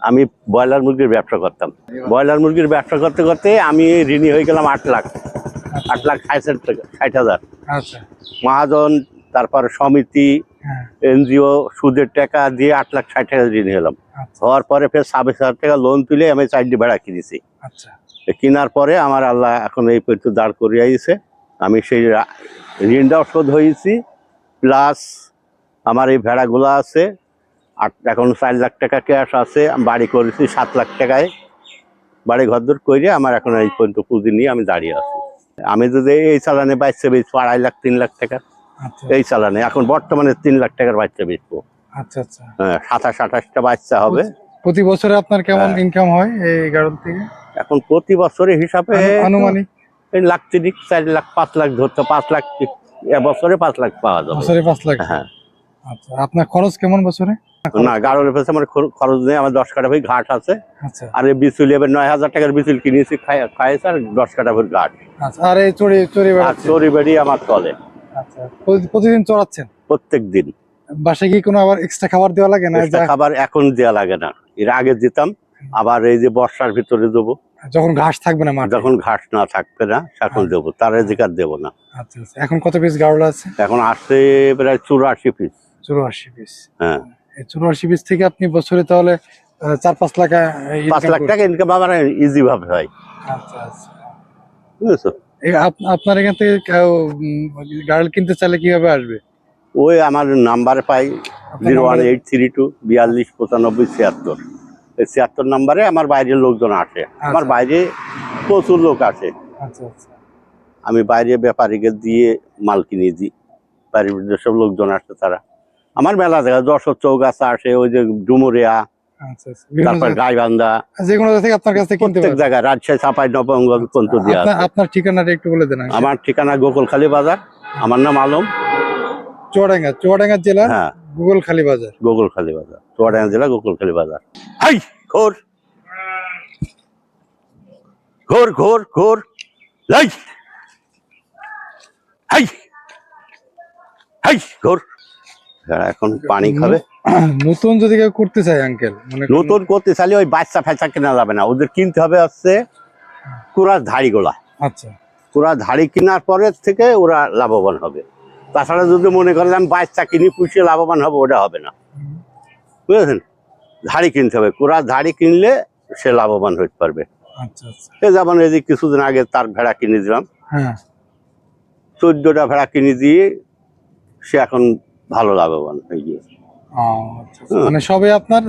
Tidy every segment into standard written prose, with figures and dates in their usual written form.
আমি ব্রয়লার মুরগির ব্যবসা করতাম। ব্রয়লার মুরগির ব্যবসা করতে করতে আমি ঋণী হয়ে গেলাম 8 লাখ, 8,60,000। আচ্ছা, মহাজন, তারপর সমিতি, এনজিও সুদের টাকা দিয়ে 8,60,000 ঋণ হলাম। হওয়ার পরে ফের 26,000 টাকা লোন তুলে আমি 4টি ভেড়া কিনেছি। আচ্ছা, কেনার পরে আমার আল্লাহ এখন এই পর্যন্ত দাঁড় করিয়ে আইছে। আমি সেই ঋণটাও শোধ হয়েছি, প্লাস আমার এই ভেড়াগুলো আছে। এখন 4 লাখ টাকা ক্যাশ আছে। বাড়ি করেছি 7 লাখ টাকায়, বাড়ি ঘরদোর করে আমার এখন এই পর্যন্ত পুঁজি নিয়ে আমি দাঁড়িয়ে আছি। আমি যদি এই চালানে বাচ্চা বেচবো 2.5 লাখ 3 লাখ টাকা, এই চালানে এখন বর্তমানে 3 লাখ টাকার বাচ্চা বেচবো। আচ্ছা, আচ্ছা। হ্যাঁ, 27-28টা বাচ্চা হবে। প্রতি বছরে আপনার কেমন ইনকাম হয় এই গাড়ল থেকে? এখন প্রতি বছরের হিসাবে আনুমানিক লাখ 3, 4 লাখ, 5 লাখ ধরতে 5 লাখ বছরে 5 লাখ পাওয়া যাবে। বছরে 5 লাখ। হ্যাঁ। আচ্ছা, আপনার খরচ কেমন বছরে? না, গাড়লের পেছনে আমার খরচ নেই। আমার 10 কাঠা ভাই ঘাট আছে। আচ্ছা, আর এই বিচুলি এবার 9,000 টাকার বিচুল কিনেছি, খাইছে, আর 10 কাঠা ভরে ঘাট। আচ্ছা, আর এই চড়ি বেড়ি আমার চলে। আচ্ছা, প্রতিদিন চড়াচ্ছেন? প্রত্যেক দিন। বাসায় কি কোনো আবার এক্সট্রা খাবার দেওয়া লাগে না? খাবার এখন দেওয়া লাগে না, এর আগে দিতাম। আবার এই যে বর্ষার ভিতরে দেবো, যখন ঘাস থাকবে না মাঠে, যখন ঘাস না থাকবে না তখন দেবো, তার এদিকার দেবো না। আচ্ছা, আচ্ছা। এখন কত পিস গাড়ল আছে? এখন আসছে প্রায় 84 পিস। 84 পিস। হ্যাঁ, এই 84 পিস থেকে আপনি বছরে তাহলে 4-5 লাখ 5 লাখ টাকা ইনকাম আমার ইজি ভাবে হয়। আচ্ছা, আচ্ছা। বুঝেছো? আপনার এখান থেকে গাড়ল কিনতে চাইলে কিভাবে আসবে? ওই আমার নাম্বারে পাই 01832 42 95 76। এই 76 নাম্বারে আমার বাইরের লোকজন আসে। আমার বাইরে প্রচুর লোক আসে। আচ্ছা, আচ্ছা। আমি বাইরে ব্যাপারীকে দিয়ে মাল কিনে দিই। বাইরের যেসব লোকজন আসে তারা আমার মেলা জায়গা, যশোর চৌগাছা আসে, ওই যে ডুমুরিয়া, আচ্ছা, আচ্ছা। তারপর গাইবান্ধা, যেকোনো জায়গা থেকে আপনার কাছ থেকে কিনতে প্রত্যেক পারবেন? জায়গায়, রাজশাহী, চাঁপাইনবাবগঞ্জ পর্যন্ত দিয়ে আসে। আপনার ঠিকানাটা একটু বলে দেন। আমার ঠিকানা গোকুলখালী বাজার। আমার নাম আলম। চুয়াডাঙ্গা জেলা। হ্যাঁ, গোকুলখালী বাজার। গোকুলখালী বাজার, চুয়াডাঙ্গা জেলা গোকুলখালী বাজার। হাই ঘোর ঘোর ঘোর ঘোর লাই, হাই হাই ঘোর। এখন পানি খাবে। নতুন যদি কেউ করতে চায় আঙ্কেল, নতুন করতে চাইলে ওই বাচ্চা ফেঁচা কেনা যাবে না, ওদের কিনতে হবে হচ্ছে কুড়ার ধাড়িগুলা। আচ্ছা, কুড়ার ধাড়ি কেনার পরে থেকে ওরা লাভবান হবে। তাছাড়া যদি মনে করেন আমি বাচ্চা কিনি পুষিয়ে লাভবান হবে, ওটা হবে না। বুঝেছেন? ধাড়ি কিনতে হবে, কুড়ার ধাড়ি কিনলে সে লাভবান হতে পারবে। আচ্ছা, আচ্ছা। এই যেমন এই যে কিছুদিন আগে তার ভেড়া কিনে দিলাম, হ্যাঁ, 14টা ভেড়া কিনে দিয়ে সে এখন ভালো লাভবান হয়ে গিয়েছে। মানে সবে আপনার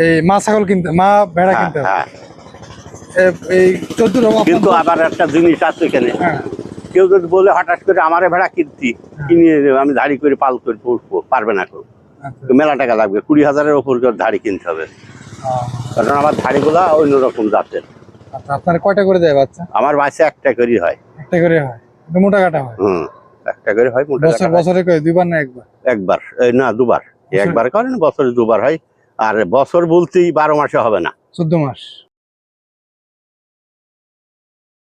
এই মা ছাগল কিনতে, মা ভেড়া কিনতে হবে। হ্যাঁ, এই 14 কিন্তু আবার একটা জিনিস আছে এখানে, হ্যাঁ, কেউ যদি বলে হঠাৎ করে আমারে ভেড়া কিনতি, কিনে আমি ধাড়ি করে পাল করে পুষবো, পারবে না কেউ। মেলা টাকা লাগবে, 20,000-এর ওপর ধাড়ি কিনতে হবে, কারণ আমার ধাড়িগুলা অন্যরকম জাতের। আচ্ছা, আপনার কয়টা করে দেয় বাচ্চা? আমার বাচ্চা একটা করে হয়। একটা করে হয়? মোটা কাটা হয়? একটা করে হয়। বছরে কয়, 2 বার না 1 বার? একবার, না 2 বার। একবার করেন, বছরে 2 বার হয়। আর বছর বলতেই 12 মাসে হবে না, 14 মাস।